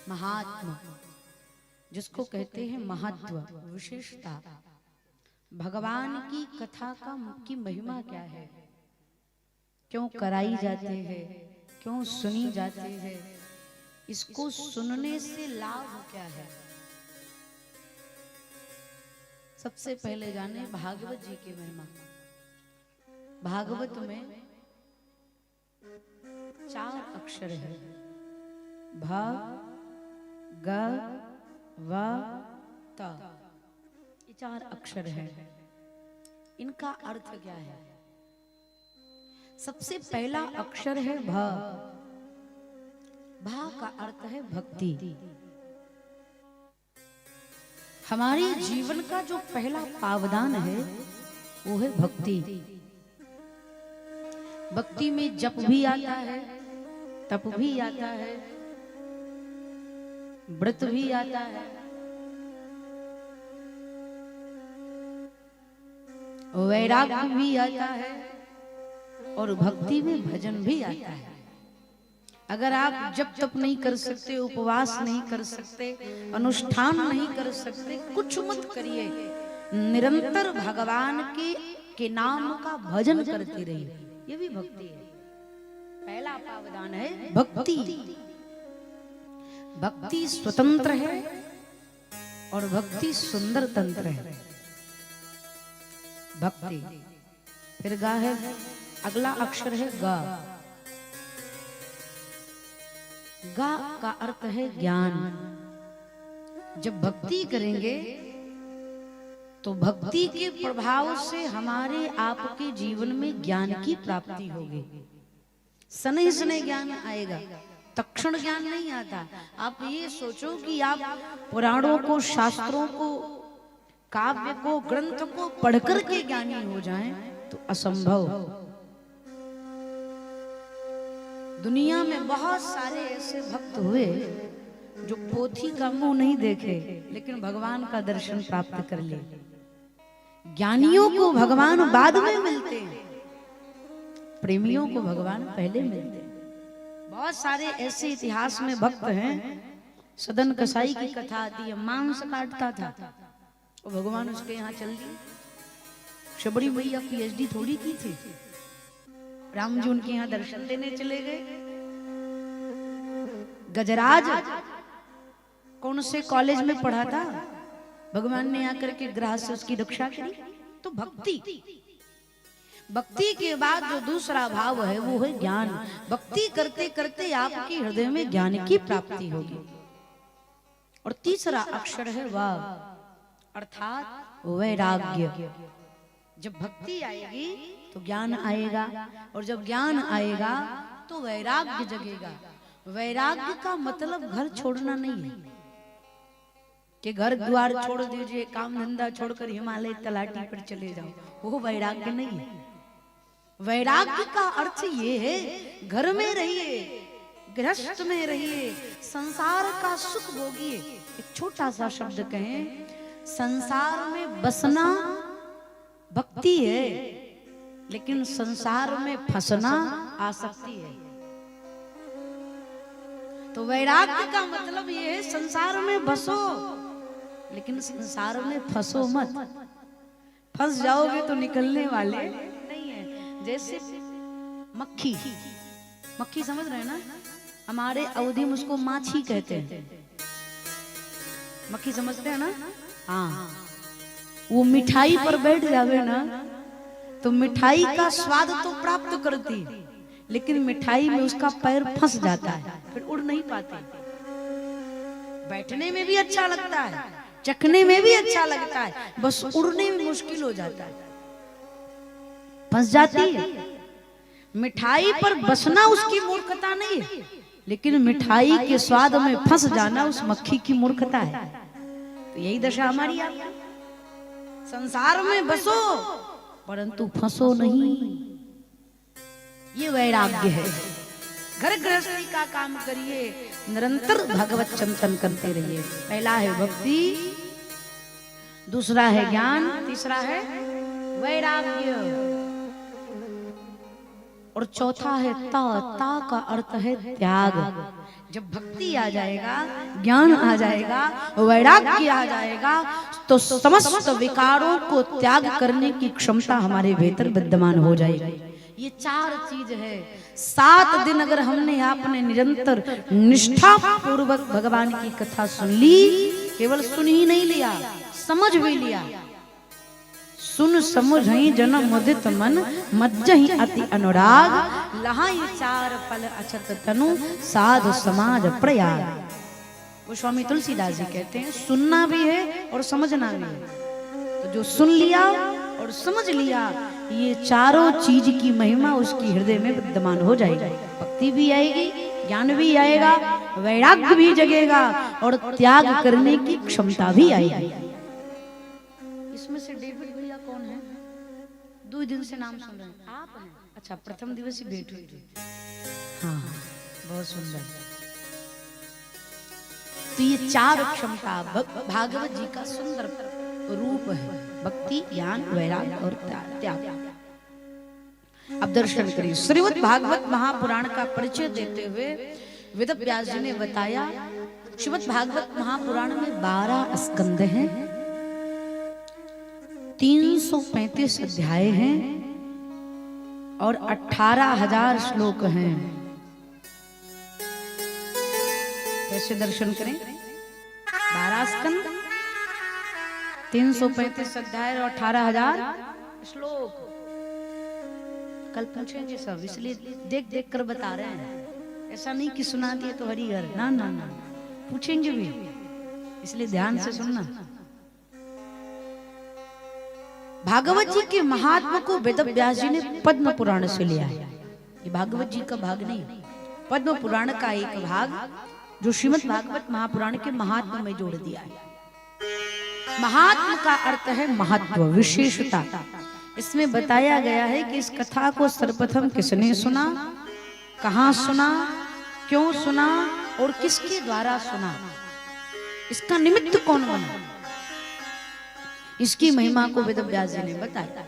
महात्मा, जिसको कहते हैं महत्व, विशेषता, भगवान की कथा की महिमा क्या है, क्यों कराई जाती है, क्यों सुनी जाती है, इसको सुनने से लाभ क्या है। सबसे पहले जाने भागवत जी की महिमा। भागवत में 4 अक्षर है, भ ग व त, ये 4 अक्षर है। इनका अर्थ क्या है? सबसे पहला अक्षर है भ। भा का अर्थ है भक्ति। हमारे जीवन का जो पहला पावदान है वो है भक्ति। भक्ति में जप भी आता है, तप भी आता है, व्रत भी आता है, वैराग्य भी आता है और भक्ति में भजन भी आता है। अगर आप जप तप नहीं कर सकते, उपवास नहीं कर सकते, अनुष्ठान नहीं कर सकते, कुछ मत करिए, निरंतर भगवान के नाम का भजन करते रहिए, ये भी भक्ति है। पहला पावदान है भक्ति। भक्ति स्वतंत्र है और भक्ति सुंदर तंत्र है। भक्ति। फिर गा है, अगला अक्षर है गा। गा का अर्थ है ज्ञान। जब भक्ति करेंगे तो भक्ति के प्रभाव से हमारे आपके जीवन में ज्ञान की प्राप्ति होगी। सने सने ज्ञान आएगा, तक्षण ज्ञान नहीं आता। आप ये सोचो कि आप पुराणों को, शास्त्रों को, काव्य को, ग्रंथ को पढ़कर के ज्ञानी हो जाएं तो असंभव। दुनिया में बहुत सारे ऐसे भक्त हुए जो पोथी का मुंह नहीं देखे लेकिन भगवान का दर्शन प्राप्त कर ले। ज्ञानियों को भगवान बाद में मिलते हैं, प्रेमियों को भगवान पहले मिलते हैं। बहुत सारे ऐसे इतिहास में भक्त हैं। सदन कसाई की कथा आती है, मांस काटता था और भगवान उसके यहाँ चल दिए। शबरी मैया पीएचडी थोड़ी की थी, राम जी उनके यहाँ दर्शन लेने चले गए। गजराज कौन से कॉलेज में पढ़ा था, भगवान ने आकर के ग्रह से उसकी रक्षा करी। तो भक्ति, भक्ति के बाद जो दूसरा भाव है वो है ज्ञान। भक्ति करते करते आपके हृदय में ज्ञान की प्राप्ति होगी। और तीसरा अक्षर है वा, अर्थात वैराग्य। जब भक्ति आएगी तो ज्ञान आएगा और जब ज्ञान आएगा तो वैराग्य जगेगा। वैराग्य का मतलब घर छोड़ना नहीं है कि घर द्वार छोड़ दीजिए, काम धंधा छोड़कर हिमालय तलाटी पर चले जाओ, वो वैराग्य नहीं है। वैराग्य का अर्थ ये है, घर में रहिए, गृहस्थ में रहिए, संसार का सुख भोगिए। एक छोटा सा शब्द कहें, संसार में बसना भक्ति है लेकिन संसार में फंसना आसक्ति है। तो वैराग्य का मतलब ये है, संसार में बसो लेकिन संसार में फंसो मत। फंस जाओगे तो निकलने वाले नहीं है। जैसे मक्खी, मक्खी समझ रहे हैं ना, हमारे अवधि में उसको माछी कहते हैं। मक्खी समझते हैं ना? हाँ, वो मिठाई पर बैठ जावे ना तो मिठाई का स्वाद तो प्राप्त करती, लेकिन मिठाई में उसका पैर फंस जाता है, फिर उड़ नहीं पाती। बैठने में भी अच्छा लगता है, चखने में भी अच्छा लगता है, बस उड़ने में मुश्किल हो जाता है, फंस जाती है। मिठाई पर बसना उसकी मूर्खता नहीं है, लेकिन मिठाई के स्वाद में फंस जाना उस मक्खी की मूर्खता है। तो यही दशा हमारी आपकी। संसार में बसो परंतु फंसो नहीं, ये वैराग्य है। घर गृहस्थी का काम करिए, निरंतर भगवत चिंतन करते रहिए। पहला है भक्ति, दूसरा है ज्ञान, तीसरा है वैराग्य। और चौथा है ता। ता का अर्थ है त्याग। जब भक्ति आ जाएगा, ज्ञान आ जाएगा, वैराग्य आ जाएगा, तो समस्त विकारों को त्याग करने की क्षमता हमारे भीतर विद्यमान हो जाएगी। ये चार चीज है। 7 दिन अगर हमने आपने निरंतर निष्ठा पूर्वक भगवान की कथा सुन ली, केवल सुन ही नहीं लिया, समझ भी लिया। सुन समझहि जन मुदित मन, मज्जहि अति अनुराग, लहाई 4 पल अछत तनु, साधु समाज प्रयाग। वो स्वामी तुलसीदास जी कहते हैं सुनना भी है और समझना भी है। तो जो सुन लिया और समझ लिया, ये चारों चीज की महिमा उसकी हृदय में विद्यमान हो जाएगी। भक्ति भी आएगी, ज्ञान भी आएगा, वैराग्य भी जगेगा और त्याग करने की क्षमता भी आएगी। इसमें से डेविड भैया कौन है? 2 दिन से नाम सुन रहे हैं। आप हैं? अच्छा, प्रथम दिवस ही भेंट हुई थी। हाँ, बहुत सुंदर। तो ये 4 क्षमता भागवत जी का सुंदर रूप है, भक्ति, ज्ञान, वैराग्य और त्याग। अब दर्शन करिए। श्रीमद् भागवत महापुराण का परिचय देते हुए वेद व्यास जी ने बताया, श्रीमद् भागवत महापुराण में 12 स्कंद हैं, 335 अध्याय हैं और 18,000 श्लोक हैं। कैसे दर्शन करें? 12 स्कंद, 335 अध्याय और 18,000 श्लोक। कल पूछेंगे सब, इसलिए देख देख कर बता रहे हैं। ऐसा नहीं कि सुना दिए तो हरिहर, ना ना ना, पूछेंगे भी, इसलिए ध्यान से सुनना। भागवत जी के महात्मा को वेद व्यास जी ने पद्म पुराण से लिया है। ये भागवत जी का भाग नहीं, पद्म पुराण का एक भाग जो श्रीमद् भागवत महापुराण के महात्मा में जोड़ दिया है। महात्मा का अर्थ है महत्व, विशेषता। इसमें बताया गया है कि इस कथा को सर्वप्रथम किसने सुना, कहां सुना, क्यों सुना और किसके द्वारा सुना, इसका निमित्त कौन बना, इसकी महिमा को वेद व्यास जी ने बताया।